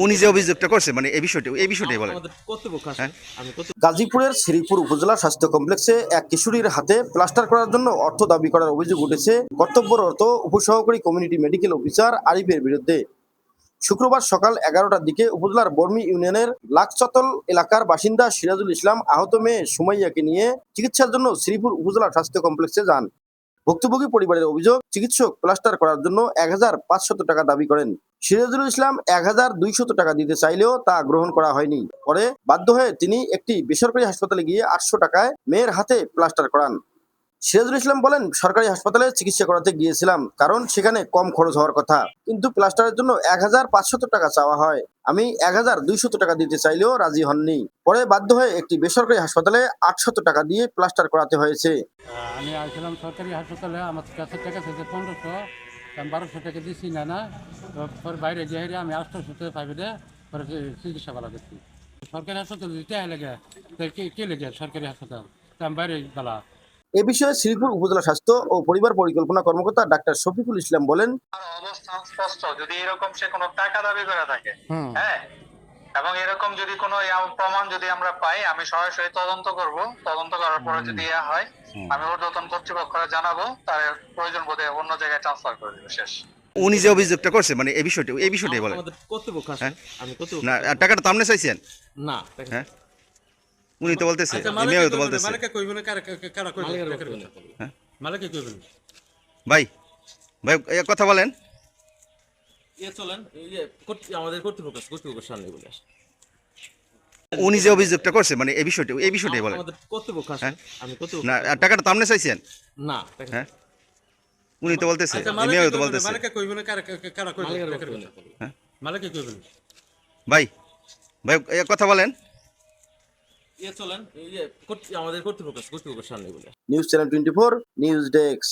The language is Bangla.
উনি যে অভিযোগটা করছে মানে এই বিষয়টাই বলেন। গাজীপুরের শ্রীপুর উপজেলা স্বাস্থ্য কমপ্লেক্সে এক কিশোরীর হাতে প্লাস্টার করার জন্য অর্থ দাবি করার অভিযোগ উঠেছে কর্তব্যরত উপসহকারী কমিউনিটি মেডিকেল অফিসার আরিফের বিরুদ্ধে। শুক্রবার সকাল 11টার দিকে উপজেলার বর্মি ইউনিয়নের লাকচতল এলাকার বাসিন্দা সিরাজুল ইসলাম আহত মেয়ে সুমাইয়াকে নিয়ে চিকিৎসার জন্য শ্রীপুর উপজেলা স্বাস্থ্য কমপ্লেক্সে যান। ভুক্তভোগী পরিবারের অভিযোগ, চিকিৎসক প্লাস্টার করার জন্য 1500 টাকা দাবি করেন। সিরাজুল ইসলাম 1200 টাকা দিতে চাইলেও তা গ্রহণ করা হয়নি। পরে বাধ্য হয়ে তিনি একটি বেসরকারি হাসপাতালে গিয়ে 800 টাকায় মেয়ের হাতে প্লাস্টার করান। সিরাজুল ইসলাম বলেন, সরকারি হাসপাতালে চিকিৎসা করাতে গিয়েছিলাম কারণ সেখানে কম খরচ হওয়ার কথা, কিন্তু প্লাস্টারের জন্য 1500 টাকা চাওয়া হয়। আমি 1200 টাকা দিতে চাইলেও রাজি হননি। পরে বাধ্য হয়ে একটি বেসরকারি হাসপাতালে 800 টাকা দিয়ে প্লাস্টার করাতে হয়েছে। আমি আসলাম সরকারি হাসপাতালে, আমার কাছে টাকা থেকে 1500, আমি 1200 টাকা দিচ্ছি না পরে বাইরে গিয়ে আমি 800 টাকা পাইবে পরে চিকিৎসা করা দেখছি। সরকারি হাসপাতালে দিতে লেগে কে লেগে সরকারি হাসপাতাল আমি বাইরে গেলা। এ বিষয়ে শ্রীপুর উপজেলা স্বাস্থ্য ও পরিবার পরিকল্পনা কর্মকর্তা ডাক্তার শফিকুল ইসলাম বলেন, অবস্থান স্পষ্ট, যদি এরকম সে কোনো টাকা দাবি করে থাকে, হ্যাঁ, এবং এরকম যদি কোনো প্রমাণ যদি আমরা পাই, আমি সরাসরি তদন্ত করব। তদন্ত করার পরে যদি হয়, আমি ঊর্ধ্বতন কর্তৃপক্ষকে জানাবো, তার প্রয়োজন বোধে অন্য জায়গায় ট্রান্সফার করে দেবো। শেষ। উনি যে অভিযোগটা করছে মানে এই বিষয়টাই বলেন। না টাকাটা তো আপনি চাইছেন না, হ্যাঁ, উনি তো বলতেছে, মেয়েও তো বলতেছে। ভাই ভাই কথা বলেন। উনি যে অভিযোগটা করছে মানে এই বিষয়টাই বলেন। না টাকাটা তো আপনি চাইছেন না, হ্যাঁ, উনি তো বলতেছে, মেয়েও তো বলতেছে। ভাই ভাই কথা বলেন। News channel 24 news desk.